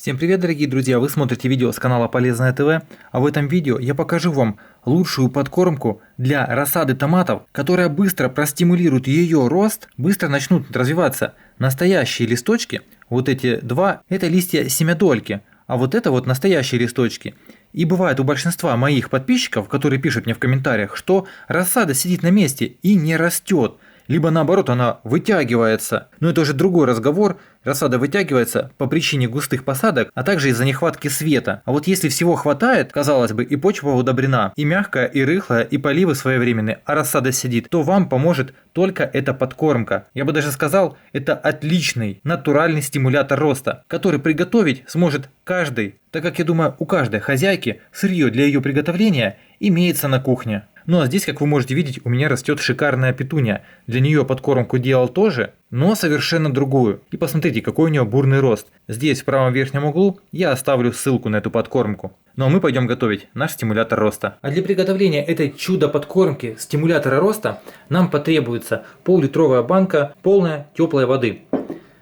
Всем привет, дорогие друзья! Вы смотрите видео с канала Полезное ТВ, а в этом видео я покажу вам лучшую подкормку для рассады томатов, которая быстро простимулирует ее рост, быстро начнут развиваться настоящие листочки. Вот эти два – это листья семядольки, а вот это вот настоящие листочки. И бывает у большинства моих подписчиков, которые пишут мне в комментариях, что рассада сидит на месте и не растет. Либо наоборот она вытягивается. Но это уже другой разговор. Рассада вытягивается по причине густых посадок, а также из-за нехватки света. А вот если всего хватает, казалось бы, и почва удобрена, и мягкая, и рыхлая, и поливы своевременные, а рассада сидит, то вам поможет только эта подкормка. Я бы даже сказал, это отличный натуральный стимулятор роста, который приготовить сможет каждый, так как я думаю, у каждой хозяйки сырье для ее приготовления имеется на кухне. Ну а здесь, как вы можете видеть, у меня растет шикарная петуния. Для нее подкормку делал тоже, но совершенно другую. И посмотрите, какой у нее бурный рост. Здесь в правом верхнем углу я оставлю ссылку на эту подкормку. Ну а мы пойдем готовить наш стимулятор роста. А для приготовления этой чудо-подкормки стимулятора роста нам потребуется пол-литровая банка полная теплой воды.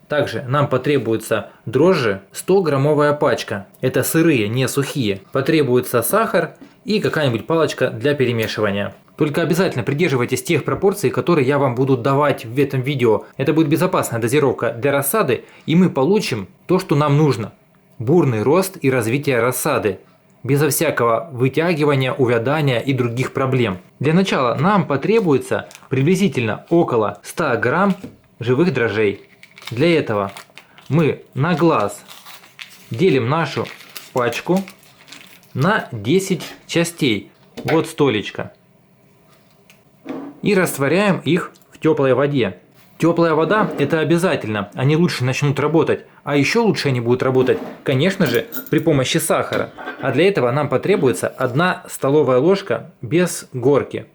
Также нам потребуется дрожжи 100-граммовая пачка. Это сырые, не сухие. Потребуется сахар и какая-нибудь палочка для перемешивания. Только обязательно придерживайтесь тех пропорций, которые я вам буду давать в этом видео. Это будет безопасная дозировка для рассады, и мы получим то, что нам нужно. Бурный рост и развитие рассады. Безо всякого вытягивания, увядания и других проблем. Для начала нам потребуется приблизительно около 100 грамм живых дрожжей. Для этого мы на глаз делим нашу пачку на 10 частей, вот столечко, и растворяем их в теплой воде. Теплая вода – это обязательно, они лучше начнут работать, а еще лучше они будут работать, конечно же, при помощи сахара. А для этого нам потребуется 1 столовая ложка без горки.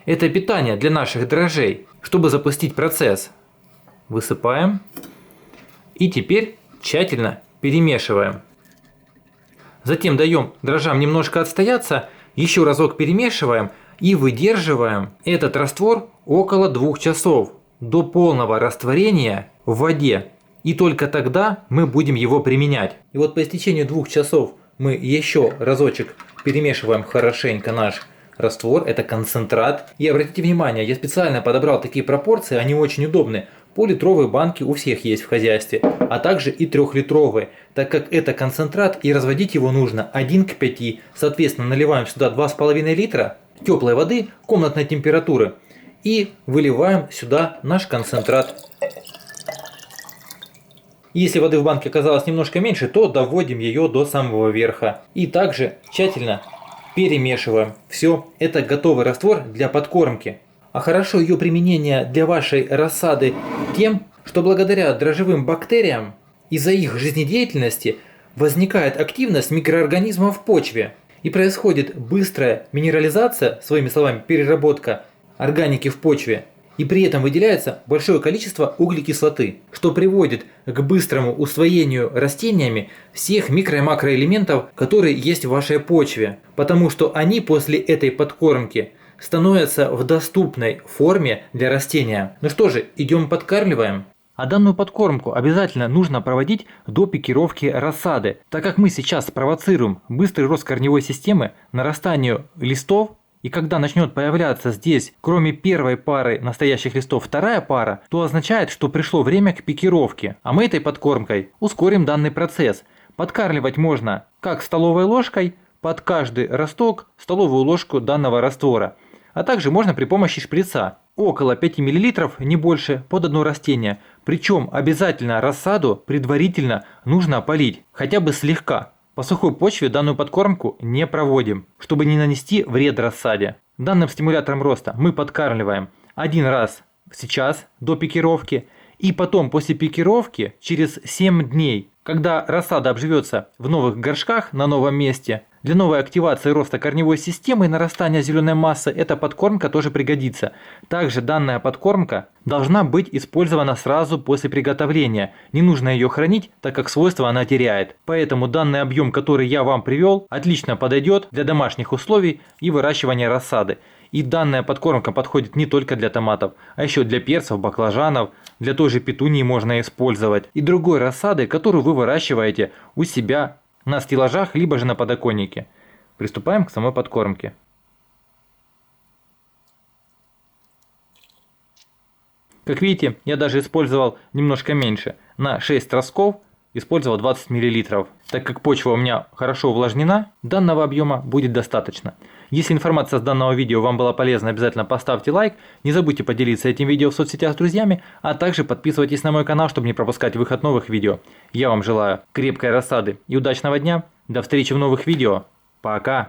Это питание для наших дрожжей. Чтобы запустить процесс, высыпаем и теперь тщательно перемешиваем. Затем даем дрожжам немножко отстояться, еще разок перемешиваем и выдерживаем этот раствор около 2 часов до полного растворения в воде. И только тогда мы будем его применять. И вот по истечению 2 часов мы еще разочек перемешиваем хорошенько наш раствор, это концентрат. И обратите внимание, я специально подобрал такие пропорции, они очень удобны. Пол-литровые банки у всех есть в хозяйстве, а также и 3-литровые, так как это концентрат и разводить его нужно 1 к 5. Соответственно, наливаем сюда 2,5 литра теплой воды комнатной температуры и выливаем сюда наш концентрат. Если воды в банке оказалось немножко меньше, то доводим ее до самого верха. И также тщательно перемешиваем. Все, это готовый раствор для подкормки. А хорошо ее применение для вашей рассады тем, что благодаря дрожжевым бактериям из-за их жизнедеятельности возникает активность микроорганизмов в почве. И происходит быстрая минерализация, своими словами переработка органики в почве. И при этом выделяется большое количество углекислоты, что приводит к быстрому усвоению растениями всех микро- и макроэлементов, которые есть в вашей почве. Потому что они после этой подкормки становятся в доступной форме для растения. Ну что же, идем подкармливаем. А данную подкормку обязательно нужно проводить до пикировки рассады, так как мы сейчас спровоцируем быстрый рост корневой системы, нарастанию листов, и когда начнет появляться здесь, кроме первой пары настоящих листов, вторая пара, то означает, что пришло время к пикировке. А мы этой подкормкой ускорим данный процесс. Подкармливать можно как столовой ложкой, под каждый росток столовую ложку данного раствора. А также можно при помощи шприца. Около 5 мл, не больше, под одно растение. Причем обязательно рассаду предварительно нужно полить, хотя бы слегка. По сухой почве данную подкормку не проводим, чтобы не нанести вред рассаде. Данным стимулятором роста мы подкармливаем один раз сейчас до пикировки. И потом после пикировки через 7 дней, когда рассада обживется в новых горшках на новом месте, для новой активации роста корневой системы и нарастания зеленой массы эта подкормка тоже пригодится. Также данная подкормка должна быть использована сразу после приготовления. Не нужно ее хранить, так как свойства она теряет. Поэтому данный объем, который я вам привел, отлично подойдет для домашних условий и выращивания рассады. И данная подкормка подходит не только для томатов, а еще для перцев, баклажанов, для той же петунии можно использовать. И другой рассады, которую вы выращиваете у себя на стеллажах, либо же на подоконнике. Приступаем к самой подкормке. Как видите, я даже использовал немножко меньше. На 6 ростков использовал 20 мл. Так как почва у меня хорошо увлажнена, данного объема будет достаточно. Если информация с данного видео вам была полезна, обязательно поставьте лайк. Не забудьте поделиться этим видео в соцсетях с друзьями, а также подписывайтесь на мой канал, чтобы не пропускать выход новых видео. Я вам желаю крепкой рассады и удачного дня. До встречи в новых видео. Пока!